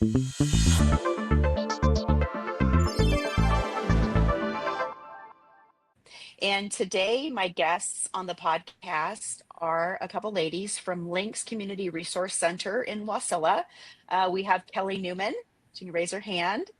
And today, my guests on the podcast are a couple ladies from Links Community Resource Center in Wasilla. We have Kelly Newman. She can raise her hand.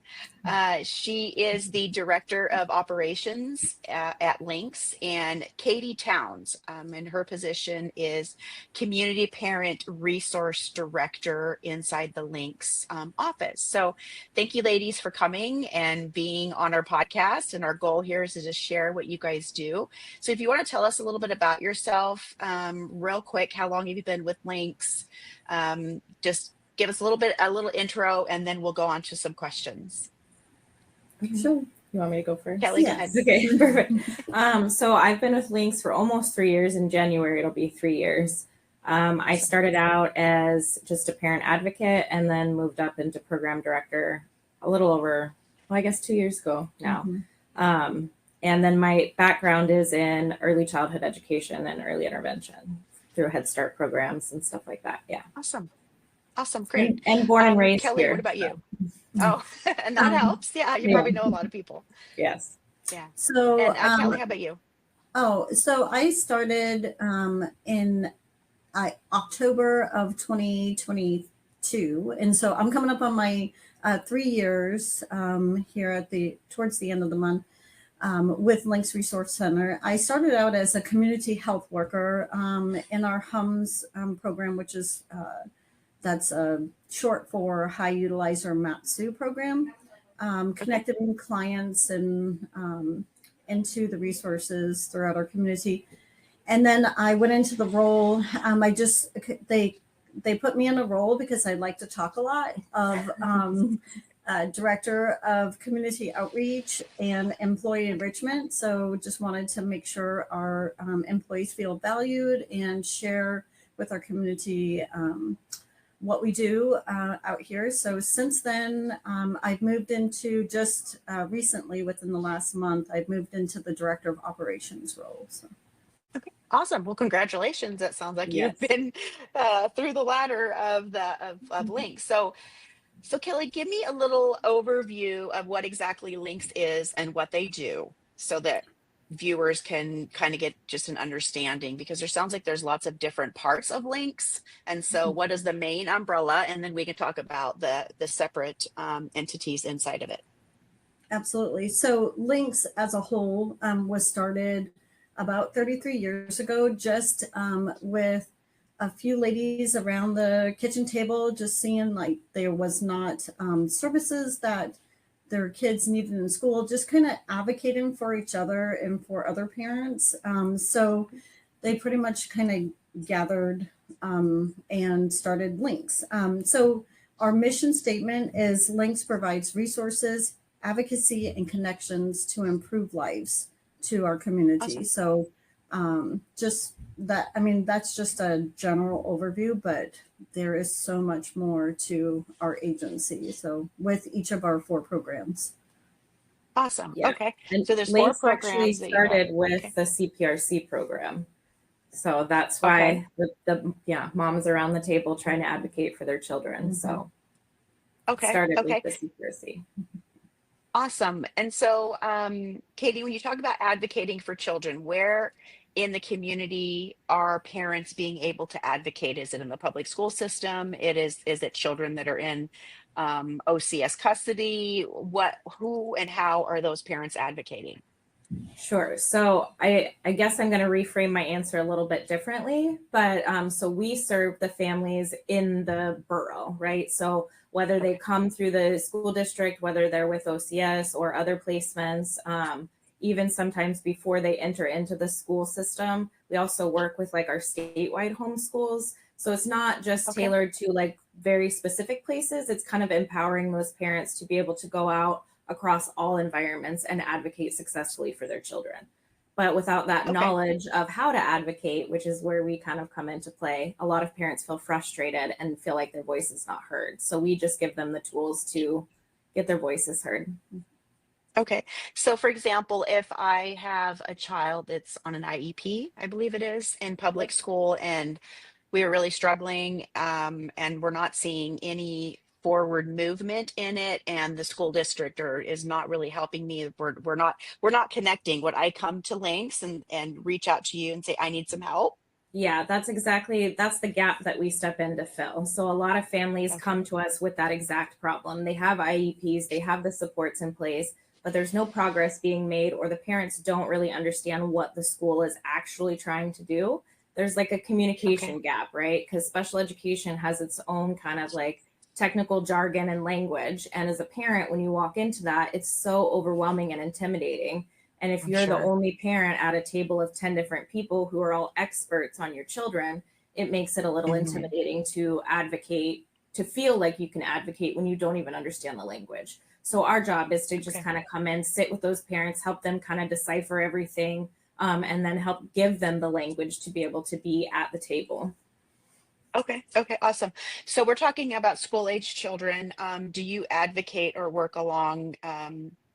She is the Director of Operations at Links, and Katie Towns, and her position is Community Parent Resource Director inside the Links office. So thank you, ladies, for coming and being on our podcast. And our goal here is to just share what you guys do. So if you want to tell us a little bit about yourself, real quick, how long have you been with Links? Just give us a little intro, and then we'll go on to some questions. Sure. You want me to go first? Kelly, go ahead. Okay, perfect. So I've been with Links for almost 3 years. In January, it'll be 3 years. I started out as just a parent advocate and then moved up into program director a little over, well, I guess 2 years ago now. And then my background is in early childhood education and early intervention through Head Start programs and stuff like that. Yeah. Awesome. Great. And born and raised Kelly, here. what about you? Oh, and that helps. Yeah, you probably know a lot of people. Yes. Yeah. So, and, Kelly, how about you? So I started in October of 2022, and so I'm coming up on my 3 years here towards the end of the month with Links Resource Center. I started out as a community health worker in our HUMS program, which is that's short for High Utilizer MAPSU program, connecting clients and into the resources throughout our community. And then I went into the role. They put me in a role because I like to talk a lot of director of community outreach and employee enrichment. So just wanted to make sure our employees feel valued and share with our community what we do out here. So since then, I've moved into just recently, within the last month, I've moved into the director of operations role. So. Okay, awesome. Well, congratulations. That sounds like you've been through the ladder of Links. So Kelly, give me a little overview of what exactly Links is and what they do, so that viewers can kind of get just an understanding, because there sounds like there's lots of different parts of Links. And so what is the main umbrella? And then we can talk about the separate entities inside of it. Absolutely. So Links as a whole was started about 33 years ago, just with a few ladies around the kitchen table, just seeing like there was not services that their kids needed in school, just kind of advocating for each other and for other parents. So they pretty much kind of gathered and started Links. So our mission statement is Links provides resources, advocacy, and connections to improve lives to our community. Awesome. So just that, I mean, that's just a general overview, but there is so much more to our agency. So with each of our 4 programs. Awesome. Yeah. Okay. And so there's Links 4 programs. Actually started with the CPRC program. So that's why the moms around the table trying to advocate for their children. So started with the CPRC. Awesome. And so, Katie, when you talk about advocating for children, where in the community are parents being able to advocate? Is it in the public school system? Is it children that are in OCS custody? Who and how are those parents advocating? Sure. So I guess I'm going to reframe my answer a little bit differently, but so we serve the families in the borough, right? So whether they come through the school district, whether they're with OCS or other placements, even sometimes before they enter into the school system, we also work with like our statewide homeschools. So it's not just tailored to like very specific places. It's kind of empowering those parents to be able to go out across all environments and advocate successfully for their children. But without that knowledge of how to advocate, which is where we kind of come into play, a lot of parents feel frustrated and feel like their voice is not heard. So we just give them the tools to get their voices heard. Okay. So for example, if I have a child that's on an IEP, I believe it is, in public school, and we are really struggling and we're not seeing any forward movement in it, and the school district is not really helping me. We're not connecting. Would I come to Links and reach out to you and say I need some help? Yeah, that's the gap that we step in to fill. So a lot of families Okay. come to us with that exact problem. They have IEPs, they have the supports in place, but there's no progress being made, or the parents don't really understand what the school is actually trying to do. There's like a Okay. communication gap, right? Because special education has its own kind of like technical jargon and language. And as a parent, when you walk into that, it's so overwhelming and intimidating. And if I'm you're the sure. only parent at a table of 10 different people who are all experts on your children, it makes it a little Mhm. intimidating to advocate, to feel like you can advocate when you don't even understand the language. So our job is to just Okay. kind of come in, sit with those parents, help them kind of decipher everything, and then help give them the language to be able to be at the table. Okay. Okay. Awesome. So we're talking about school age children. Do you advocate or work along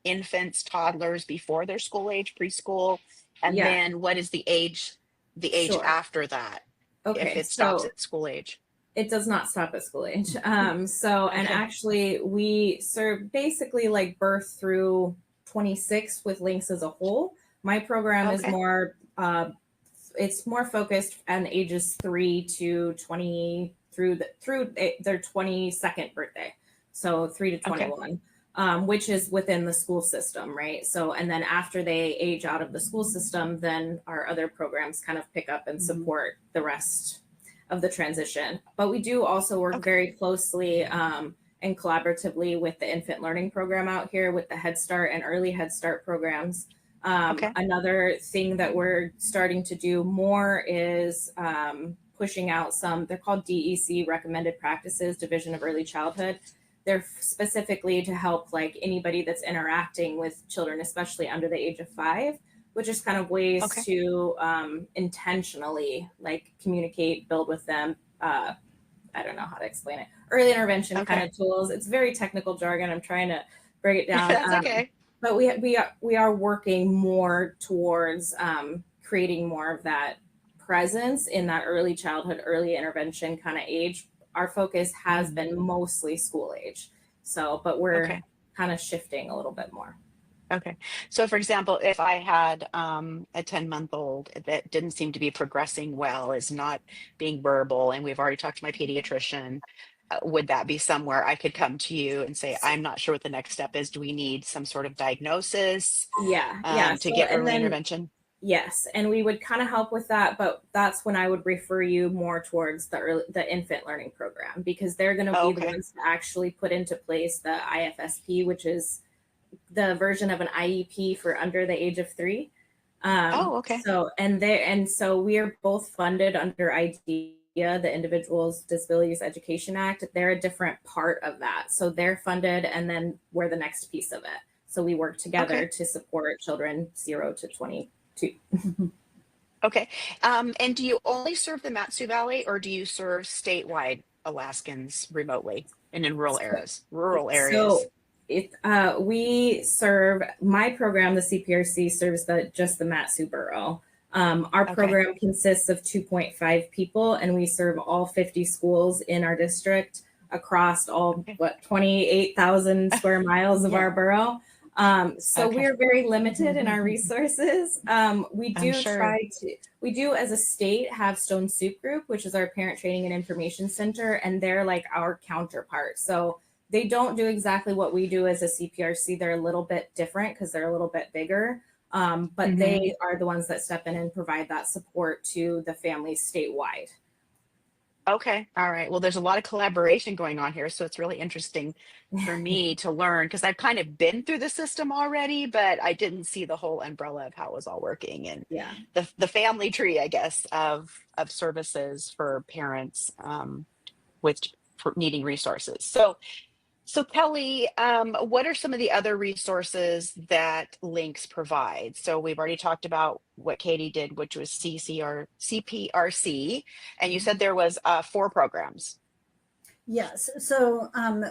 infants, toddlers before their school age, preschool? And Yeah, then what is the age sure. after that, if Okay, it stops so at school age? it does not stop at school age. And Okay. actually, we serve basically like birth through 26 with Links as a whole. My program is Okay. it's more focused on ages 3 to 20 through their 22nd birthday. So 3 to Okay. 21, which is within the school system, right? So, and then after they age out of the school system, then our other programs kind of pick up and Mhm. support the rest of the transition. But we do also work Okay. very closely and collaboratively with the infant learning program out here, with the Head Start and early Head Start programs. Okay. Another thing that we're starting to do more is pushing out some, they're called DEC recommended practices, Division of Early Childhood. They're specifically to help like anybody that's interacting with children, especially under the age of 5, which is kind of ways Okay. to intentionally like communicate, build with them. I don't know how to explain it. Early intervention kind Okay. of tools. It's very technical jargon. I'm trying to break it down. That's okay. But we are working more towards creating more of that presence in that early childhood, early intervention kind of age. Our focus has Mhm. been mostly school age. So, but we're Okay. kind of shifting a little bit more. Okay. So, for example, if I had a 10-month-old that didn't seem to be progressing well, is not being verbal, and we've already talked to my pediatrician, would that be somewhere I could come to you and say, I'm not sure what the next step is? Do we need some sort of diagnosis Yeah, yeah. to So, get and early then intervention? yes, and we would kind of help with that, but that's when I would refer you more towards the infant learning program, because they're going to Oh, be the okay. ones to actually put into place the IFSP, which is the version of an IEP for under the age of 3. Oh, okay. So we are both funded under IDEA, the Individuals Disabilities Education Act. They're a different part of that. So they're funded, and then we're the next piece of it. So we work together Okay. to support children 0 to 22. Okay. And do you only serve the Matsu Valley, or do you serve statewide Alaskans remotely and in rural areas? Rural areas. So we serve my program, the CPRC serves just the Matsu Borough. Our Okay. program consists of 2.5 people, and we serve all 50 schools in our district across all Okay. 28,000 square miles of Yeah. our borough. So Okay. we're very limited in our resources. I'm sure. We do as a state have Stone Soup Group, which is our parent training and information center, and they're like our counterpart. So they don't do exactly what we do as a CPRC. They're a little bit different because they're a little bit bigger. But Hmm. they are the ones that step in and provide that support to the families statewide. Okay. All right. Well, there's a lot of collaboration going on here. So it's really interesting for me to learn because I've kind of been through the system already, but I didn't see the whole umbrella of how it was all working and Yeah. the family tree, I guess, of services for parents with for needing resources. So Kelly, what are some of the other resources that Links provides? So we've already talked about what Katie did, which was CPRC, and you said there was 4 programs. Yes. So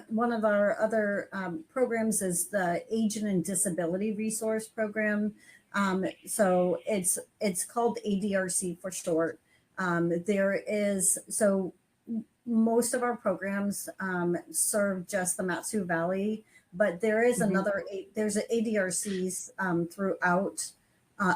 one of our other programs is the Aging and Disability Resource Program. So it's called ADRC for short. There is so most of our programs serve just the Matsu Valley, but there is there's ADRCs throughout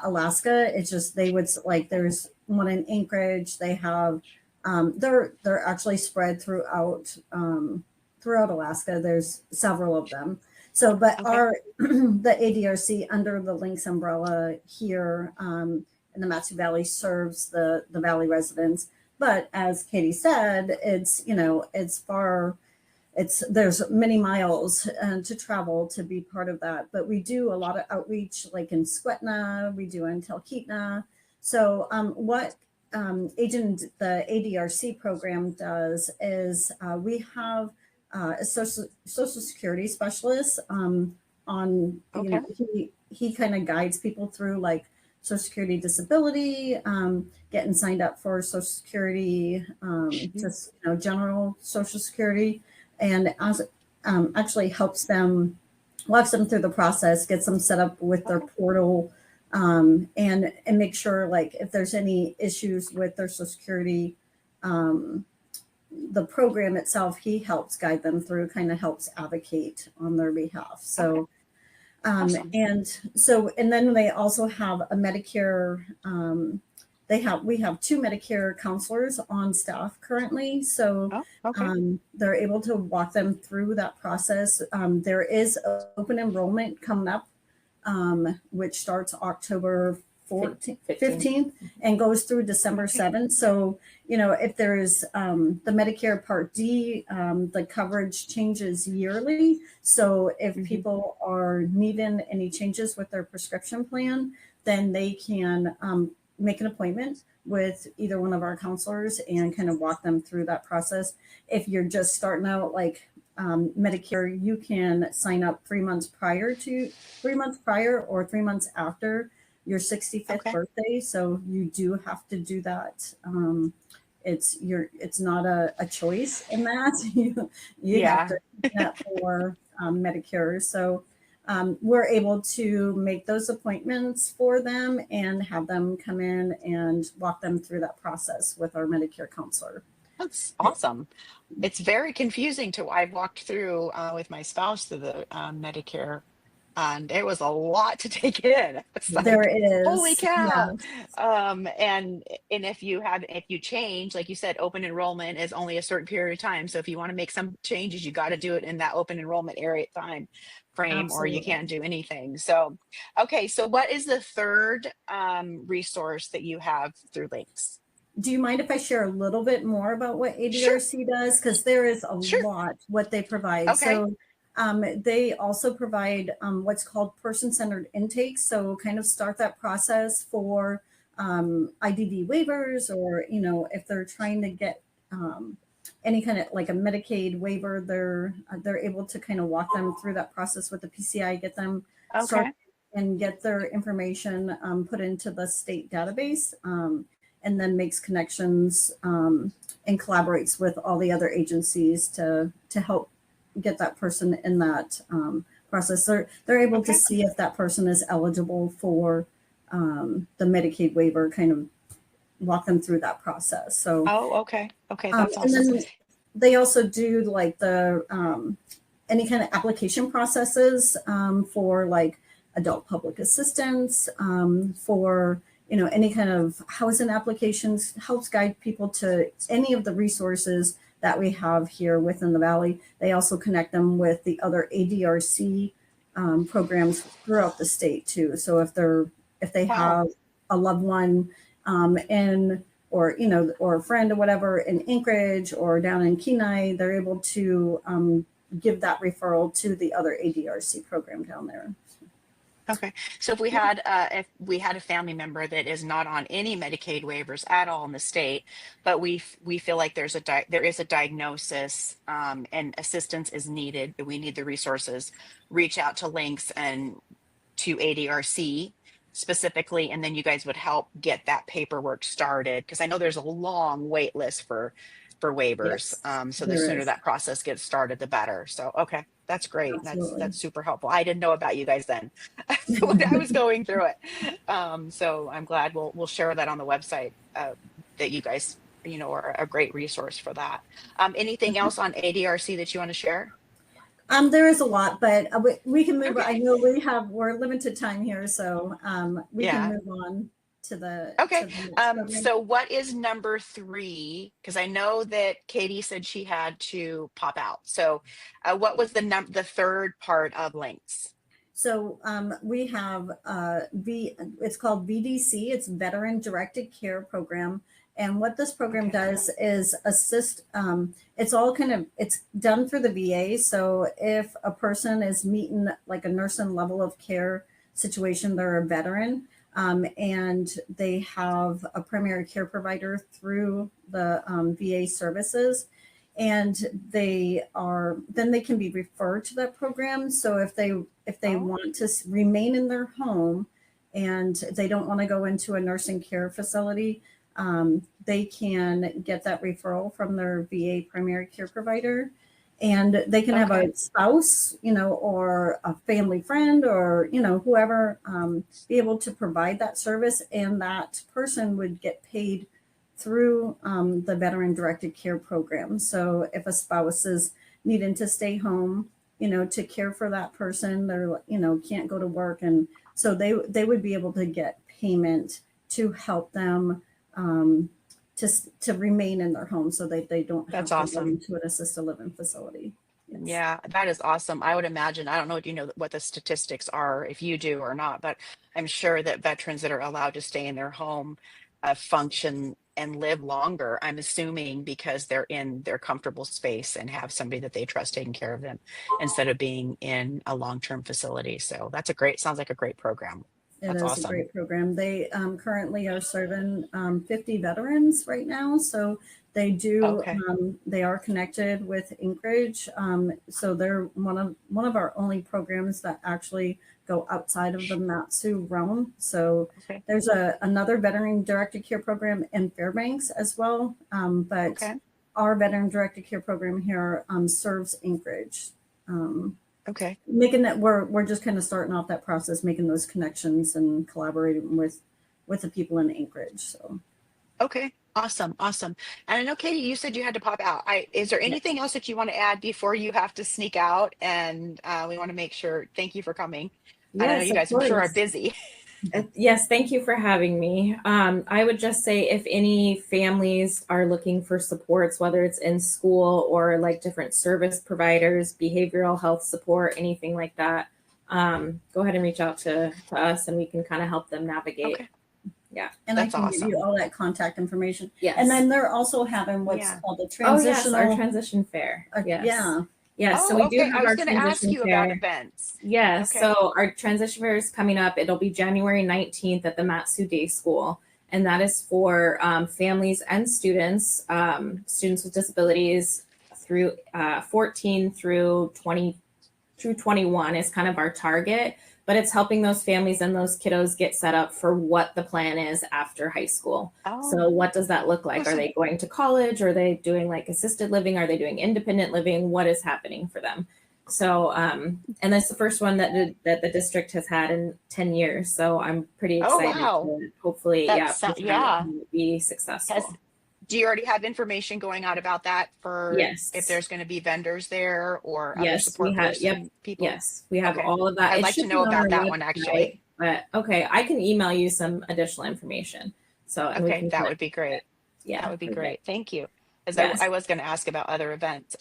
Alaska. It's just they would like there's one in Anchorage. They have they're actually spread throughout Alaska. There's several of them. So, but our the ADRC under the Links umbrella here in the Matsu Valley serves the Valley residents. But as Katie said, it's there's many miles to travel to be part of that. But we do a lot of outreach, like in Skwetna, we do in Talkeetna. So what the ADRC program does is we have a social security specialist he kind of guides people through like Social Security disability, getting signed up for Social Security, just general Social Security, and actually walks them through the process, gets them set up with their portal, and make sure like if there's any issues with their Social Security, the program itself, he helps guide them through, kind of helps advocate on their behalf. So. Awesome. And then they also have a Medicare. We have 2 Medicare counselors on staff currently, so they're able to walk them through that process. There is open enrollment coming up, which starts October 15th and goes through December 7th. So, if there's the Medicare Part D, the coverage changes yearly. So if people are needing any changes with their prescription plan, then they can make an appointment with either one of our counselors and kind of walk them through that process. If you're just starting out, like Medicare, you can sign up 3 months prior or 3 months after your 65th birthday. So you do have to do that. It's not a choice in that. you have to do that for Medicare. So we're able to make those appointments for them and have them come in and walk them through that process with our Medicare counselor. That's awesome. It's very confusing I've walked through with my spouse through the Medicare, and it was a lot to take in. Like, there is. Holy cow. Yeah. And if you change, like you said, open enrollment is only a certain period of time. So if you want to make some changes, you got to do it in that open enrollment area time frame. Absolutely. Or you can't do anything. So, so what is the third resource that you have through Links? Do you mind if I share a little bit more about what ADRC does? Because there is a lot what they provide. So they also provide what's called person-centered intakes. So kind of start that process for IDD waivers, or, if they're trying to get any kind of like a Medicaid waiver, they're able to kind of walk them through that process with the PCI, get them started and get their information put into the state database, and then makes connections and collaborates with all the other agencies to help get that person in that process. They're able to see if that person is eligible for the Medicaid waiver, kind of walk them through that process. So that's awesome. And then they also do like the any kind of application processes for like adult public assistance, for any kind of housing applications, helps guide people to any of the resources that we have here within the Valley. They also connect them with the other ADRC programs throughout the state too. So if they have a loved one or a friend or whatever in Anchorage or down in Kenai, they're able to give that referral to the other ADRC program down there. Okay. So if we had a family member that is not on any Medicaid waivers at all in the state, but we feel like there is a diagnosis and assistance is needed, we need the resources, reach out to Links and to ADRC specifically, and then you guys would help get that paperwork started, because I know there's a long wait list for waivers. So the sooner that process gets started, the better. So that's great. Absolutely. That's super helpful. I didn't know about you guys then when I was going through it. So I'm glad we'll share that on the website that you guys are a great resource for that. Anything else on ADRC that you want to share? There is a lot, but we can move. I Okay. know we're limited time here, so we can Yeah. move on to Okay. the next program. So what is number 3? Because I know that Katie said she had to pop out. So what was the third part of links? So we have it's called VDC. It's Veteran Directed Care Program. And what this program Okay. does is assist. It's all it's done through the VA. So if a person is meeting like a nursing level of care situation, they're a veteran, and they have a primary care provider through the VA services, and then they can be referred to that program. So if they want to remain in their home and they don't want to go into a nursing care facility, they can get that referral from their VA primary care provider, and they can have a spouse, or a family friend, or whoever, be able to provide that service, and that person would get paid through the Veteran Directed Care Program. So if a spouse is needing to stay home, to care for that person, they're, can't go to work. And so they would be able to get payment to help them to remain in their home, so they don't have That's to go awesome. into an assisted living facility. Yes. Yeah, that is awesome. I would imagine, I don't know if you know what the statistics are, if you do or not, but I'm sure that veterans that are allowed to stay in their home function and live longer, I'm assuming, because they're in their comfortable space and have somebody that they trust taking care of them instead of being in a long-term facility. So sounds like a great program. It That's is a awesome. great program. They currently are serving 50 veterans right now. So Okay. they are connected with Anchorage. So they're one of our only programs that actually go outside of the Matsu realm. So Okay. there's another veteran directed care program in Fairbanks as well. But Okay. our veteran directed care program here serves Anchorage. Okay. Making that we're just kind of starting off that process, making those connections and collaborating with the people in Anchorage. So Okay. Awesome. Awesome. And I know, Katie, you said you had to pop out. Is there yeah. anything else that you want to add before you have to sneak out? And we want to make sure, thank you for coming. And I know Yes, you of guys, I'm sure, are course. busy. Yes, thank you for having me. I would just say if any families are looking for supports, whether it's in school or like different service providers, behavioral health support, anything like that, go ahead and reach out to us and we can kind of help them navigate. Okay. Yeah. And That's I can give you awesome. all that contact information. Yes. And then they're also having what's Yeah. called a Oh, yes, transitional. our transition fair. Yes. Yeah. Yes, so Oh, we do okay. I have was our going to ask transition you about fair. events. Yes, Okay. so our transition fair is coming up. It'll be January 19th at the Matsu Day School, and that is for families and students, students with disabilities through 14 through 21 is kind of our target, but it's helping those families and those kiddos get set up for what the plan is after high school. Oh, So what does that look like? Are awesome. they going to college? Are they doing like assisted living? Are they doing independent living? What is happening for them? So, and that's the first one that the district has had in 10 years. So I'm pretty Oh, excited wow. to hopefully, Yeah. be successful. Do you already have information going out about that for if Yes. there's going to be vendors there or other Yes, we support have. Yep. people? Yes, we have Okay. all of that. I'd It like to should know be on about our that one, website, actually. but okay, I can email you some additional information. So, and we Okay, can that connect. would be great. Yeah, That would be perfect. great. Thank you. As Yes. I was going to ask about other events.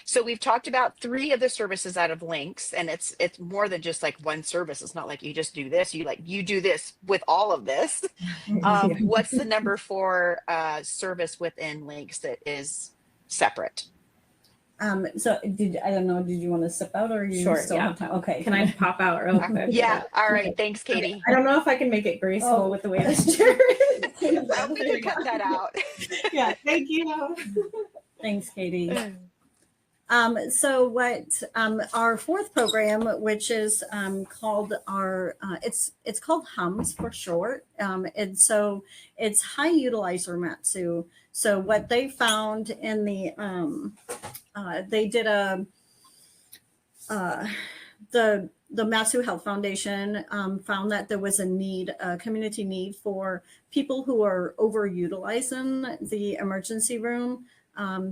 So we've talked about 3 of the services out of links, and it's more than just like one service. It's not like you just do this. You do this with all of this. Yeah. What's the number 4 service within links that is separate? So I don't know, did you want to step out or you Sure, still yeah. have time? Okay. Can I pop out real quick? Yeah. All right. Thanks, Katie. I don't know if I can make it graceful with the way this chair is. Well, we can cut that out. Yeah, thank you. Thanks, Katie. So what our 4th program, which is called it's called HUMS for short, and so it's high utilizer Matsu. So what they found in the they did a the Matsu Health Foundation found that there was a community need for people who are overutilizing the emergency room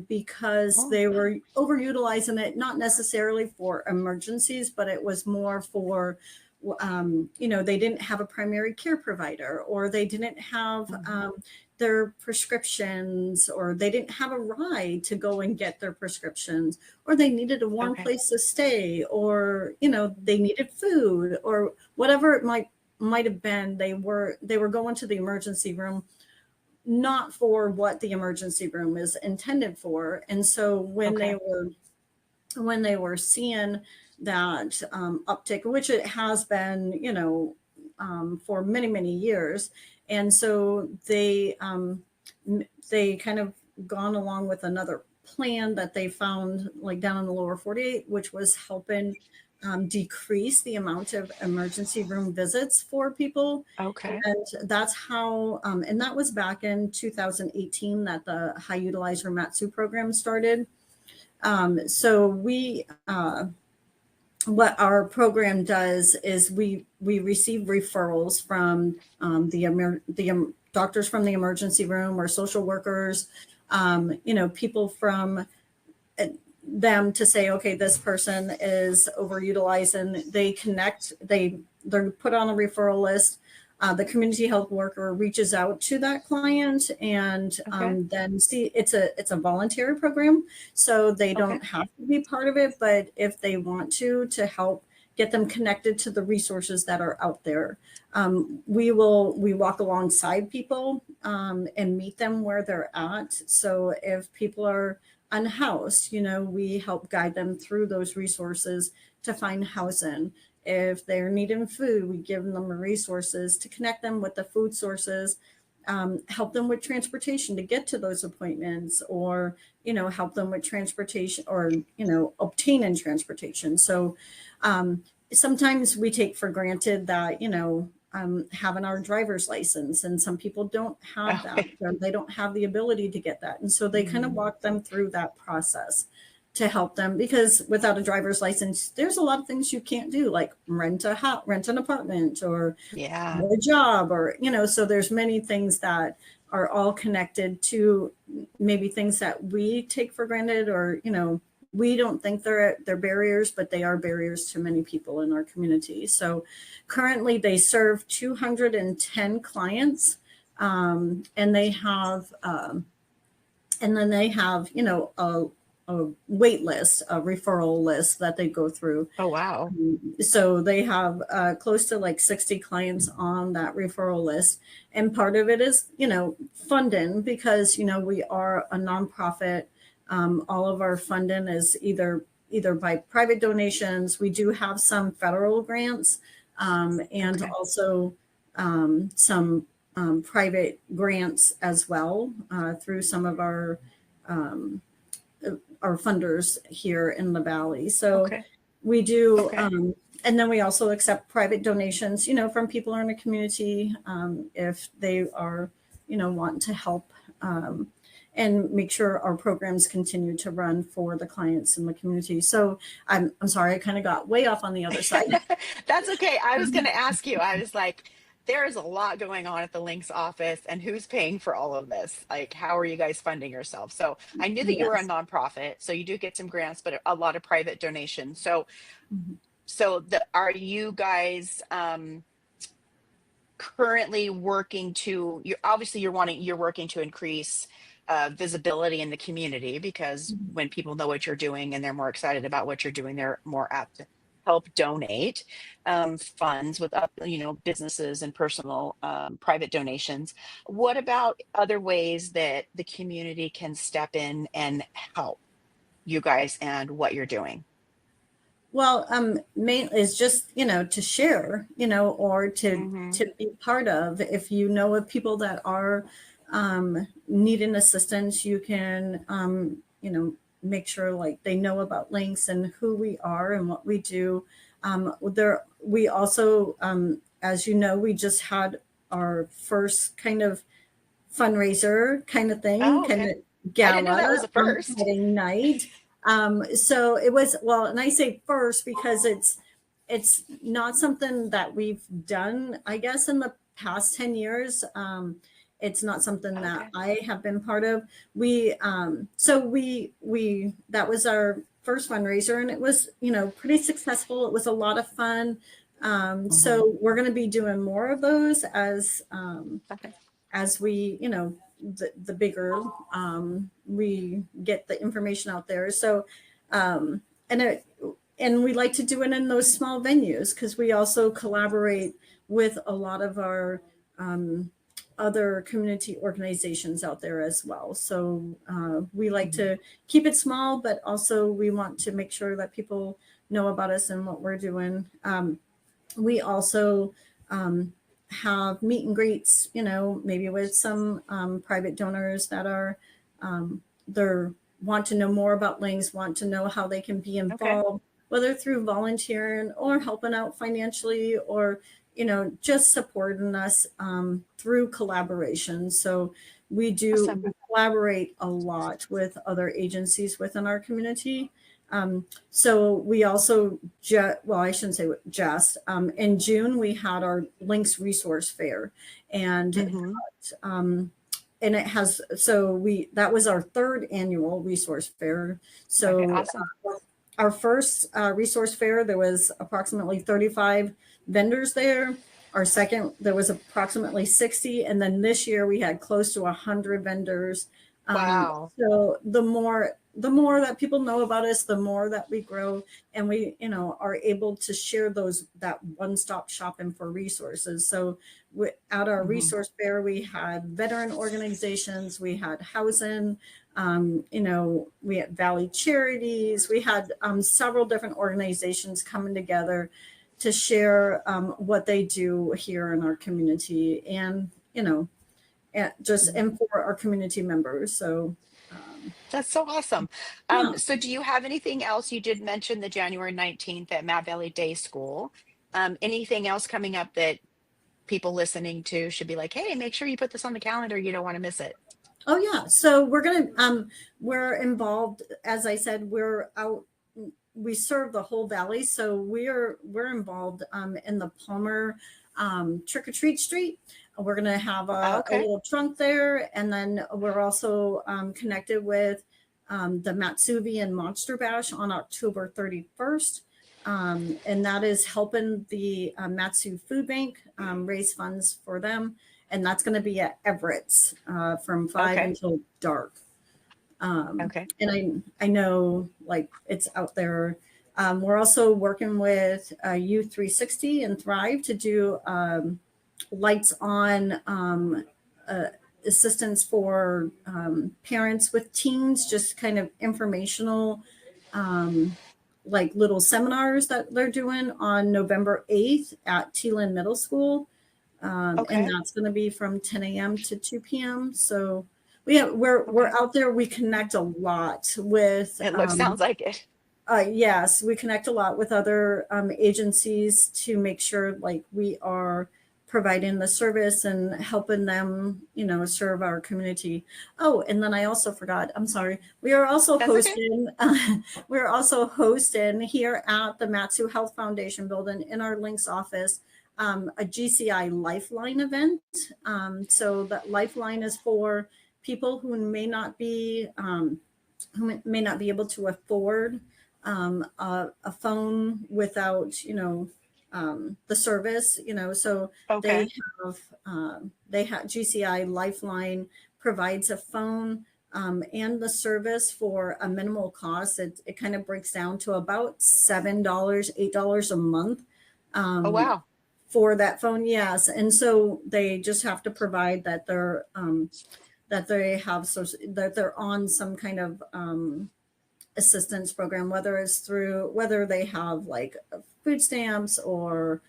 because they were overutilizing it, not necessarily for emergencies, but it was more for, they didn't have a primary care provider, or they didn't have their prescriptions, or they didn't have a ride to go and get their prescriptions, or they needed a warm place to stay, or they needed food, or whatever it might have been. They were going to the emergency room not for what the emergency room is intended for. And so when they were seeing that uptick, which it has been for many, many years. And so they kind of gone along with another plan that they found like down in the lower 48, which was helping decrease the amount of emergency room visits for people. Okay. And that's how, and that was back in 2018 that the High Utilizer Matsu program started. So we, what our program does is we receive referrals from the doctors from the emergency room, or social workers, people from them, to say, okay, this person is overutilizing. They connect, they're put on a referral list. The community health worker reaches out to that client, and then it's a voluntary program, so they don't have to be part of it, but if they want to help get them connected to the resources that are out there, we walk alongside people and meet them where they're at. So if people are unhoused, we help guide them through those resources to find housing. If they're needing food, we give them the resources to connect them with the food sources, help them with transportation to get to those appointments, or, help them with transportation, or, obtaining transportation. So sometimes we take for granted that, having our driver's license, and some people don't have that, or they don't have the ability to get that. And so they kind of walk them through that process to help them, because without a driver's license, there's a lot of things you can't do, like rent an apartment, or get a job, or, so there's many things that are all connected to maybe things that we take for granted, or, we don't think they're barriers, but they are barriers to many people in our community. So currently they serve 210 clients, and they have, and then they have, a wait list, a referral list that they go through. Oh, wow. So they have close to like 60 clients on that referral list. And part of it is, funding, because, we are a nonprofit. All of our funding is either by private donations. We do have some federal grants, and also some private grants as well, through some of our funders here in the Valley. So we do, and then we also accept private donations, from people in the community, if they are, wanting to help, and make sure our programs continue to run for the clients in the community. So I'm sorry, I kind of got way off on the other side. That's okay. I was going to ask you, I was like, there is a lot going on at the Links office, and who's paying for all of this? Like, how are you guys funding yourself? So I knew that you were a nonprofit, so you do get some grants, but a lot of private donations. So, are you guys currently working to? You're working to increase visibility in the community, because when people know what you're doing and they're more excited about what you're doing, they're more apt to help donate funds with businesses and personal private donations. What about other ways that the community can step in and help you guys and what you're doing? Well, mainly is just, to share, or to be part of. If you know of people that are needing assistance, you can, make sure like they know about Links and who we are and what we do. We also, as you know, we just had our first kind of fundraiser kind of thing, kind of gala. I didn't know that was the first night. So it was, well, and I say first because it's not something that we've done, I guess, in the past 10 years. It's not something that I have been part of. So we that was our first fundraiser, and it was, pretty successful. It was a lot of fun. So we're going to be doing more of those as we, the bigger we get the information out there. So, and we like to do it in those small venues because we also collaborate with a lot of our other community organizations out there as well. So we like to keep it small, but also we want to make sure that people know about us and what we're doing. We also have meet and greets, maybe with some private donors that are they're want to know more about Links, want to know how they can be involved, whether through volunteering or helping out financially, or just supporting us through collaboration. So we do collaborate a lot with other agencies within our community. So we also, I shouldn't say just, in June, we had our Links Resource Fair, and it has, that was our third annual resource fair. So our first resource fair, there was approximately 35 vendors there. Our second, there was approximately 60. And then this year we had close to 100 vendors. Wow. So the more that people know about us, the more that we grow, and we, are able to share that one-stop shopping for resources. So at our resource fair, we had veteran organizations, we had housing, we had Valley Charities, we had several different organizations coming together to share what they do here in our community, and and for our community members. So That's so awesome. So do you have anything else? You did mention the January 19th at Mount Valley Day School. Anything else coming up that people listening to should be like, hey, make sure you put this on the calendar. You don't want to miss it. Oh yeah. So we're involved. As I said, we serve the whole valley. So we're involved in the Palmer Trick or Treat Street. We're going to have a little trunk there. And then we're also connected with the Matsuvian Monster Bash on October 31st. And that is helping the Matsu Food Bank raise funds for them. And that's going to be at Everett's from 5 until dark. And I know, like, it's out there. We're also working with Youth 360 and Thrive to do lights on assistance for parents with teens, just kind of informational, like little seminars that they're doing on November 8th at Teelan Middle School. And that's going to be from 10 a.m. to 2 p.m. So we're out there. We connect a lot with. Sounds like it. Yes, we connect a lot with other agencies to make sure, like, we are providing the service and helping them, serve our community. Oh, and then I also forgot. I'm sorry. We are also hosting. We're also hosting here at the Matsu Health Foundation building in our Links office a GCI Lifeline event. So that Lifeline is for people who may not be able to afford a phone without, the service, so they have GCI Lifeline provides a phone and the service for a minimal cost. It kind of breaks down to about $7, $8 a month. Oh, wow. For that phone. Yes. And so they just have to provide that they're that they're on some kind of assistance program, whether they have like food stamps or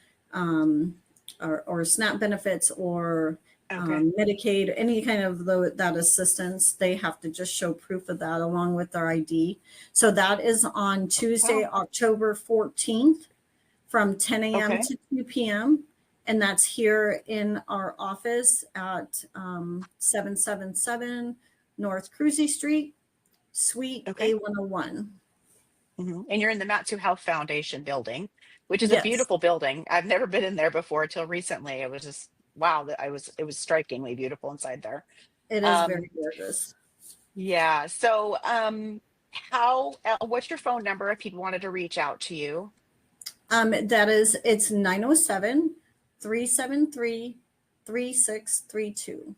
SNAP benefits or Medicaid, any kind of that assistance. They have to just show proof of that along with their ID. So that is on Tuesday, October 14th from 10 a.m. to 2 p.m. And that's here in our office at 777 North Cruzy Street, Suite A101. And you're in the Matsu Health Foundation building, which is a Yes, beautiful building. I've never been in there before until recently. It was just wow, it was strikingly beautiful inside there. it is very Um, gorgeous. yeah. So how what's your phone number if people wanted to reach out to you? It's 907-373-3632.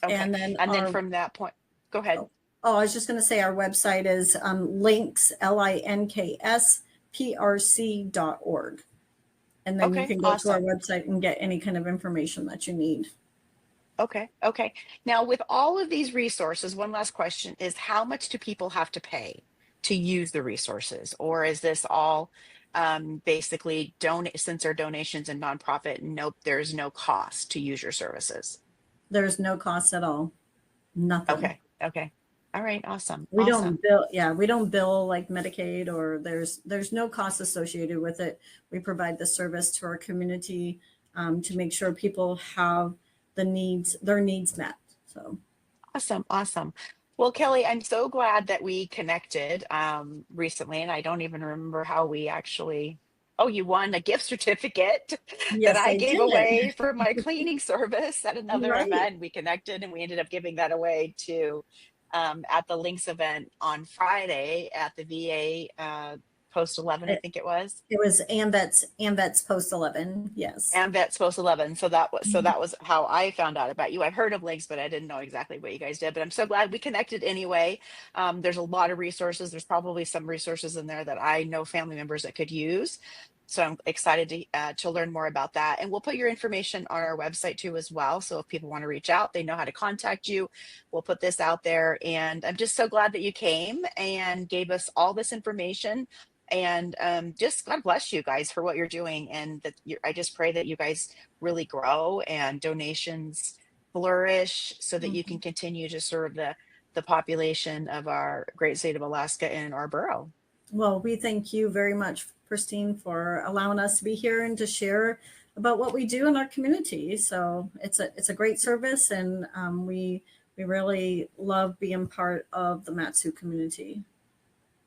Okay. And then And then our, from that point, go ahead. oh, I was just going to say our website is links, linksprc.org. And then you Okay, can go to our awesome. website and get any kind of information that you need. Okay, okay. Now, with all of these resources, one last question is how much do people have to pay to use the resources? Or is this all basically donate since they're donations and nonprofit, nope, there's no cost to use your services? There's no cost at all. Nothing. Okay, okay. All right, awesome, We awesome. don't bill, yeah, we don't bill like Medicaid, or there's no cost associated with it. We provide the service to our community to make sure people have their needs met. So Awesome, awesome. Well, Kelly, I'm so glad that we connected recently, and I don't even remember how we actually. Oh, you won a gift certificate that yes, I I gave did. away for my cleaning service at another Right. event. We connected, and we ended up giving that away to at the Links event on Friday at the VA Post 11, I It, think it was. it was AMVETS Post 11. Yes. And Vet's Post 11. So Mhm. that was how I found out about you. I've heard of links, but I didn't know exactly what you guys did. But I'm so glad we connected anyway. There's a lot of resources. There's probably some resources in there that I know family members that could use. So I'm excited to learn more about that. And we'll put your information on our website too as well. So if people want to reach out, they know how to contact you. We'll put this out there. And I'm just so glad that you came and gave us all this information, and just God bless you guys for what you're doing, and that I just pray that you guys really grow and donations flourish so that you can Mhm. continue to serve the population of our great state of Alaska and our borough. Well, we thank you very much, Christine, for allowing us to be here and to share about what we do in our community. So it's a great service, and we really love being part of the Matsu community.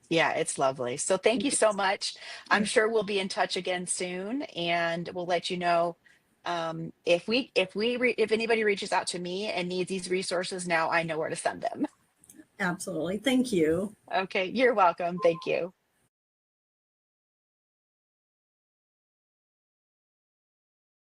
Yeah, it's lovely. So thank you so much. I'm sure we'll be in touch again soon, and we'll let you know if anybody reaches out to me and needs these resources. Now I know where to send them. Absolutely. Thank you. Okay, you're welcome. Thank you.